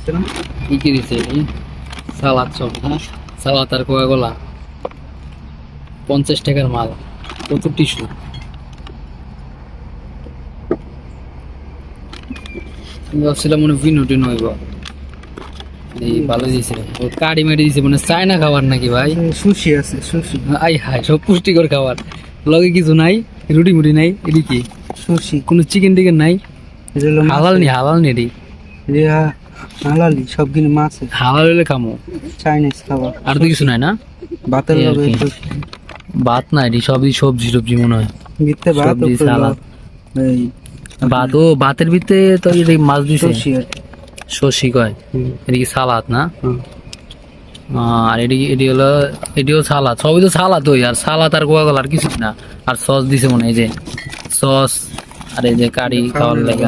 দিচ্ছে না? কি কি দিছে সালাদ সব, হ্যাঁ সালাদ আর কোকা কোলা 50 টাকার মাল, কত টিস্যু। আমি ভাবছিলাম মনে ভিনোটি নইব, এই ভালো দিয়েছে কাড়ি মেরে দিয়েছে, মানে চায়না খাবার নাকি ভাই? সুশি আছে, সুশি। আই হাই সব পুষ্টিকর খাবার, লগে কিছু নাই, রুটি মুটি নাই, এটি কি সুশি। কোনো চিকেন টিকেন নাই? এটা হলো হালাল নি, হালাল নি এটি? এটা হালালি, সব কিন্তু মাছ। হালাল হলে খামো, চাইনিজ খাবার। আর তো কিছু নাই না? ভাতের এই আর লগে কি। সুশি। ভাত না, এটি সবই সবজি টবজি মনে হয়। ভিতরে ভাত, সবজি, উপরে সালাদ। এই ভাত, ও ভাতের ভিতরে তো এটি মাছ দিছে, সুশি আর কি। শশি কয়, এটি কি সালাদ না? হুম। আর এটিও সালাদ, সবই তো সালাদ ওই, আর সালাদ আর কোকা কোলা আর কিছু না। আর সস দিছে মনে হয়, এই যে সস, আর এই যে কারি খাওয়ার লাগে।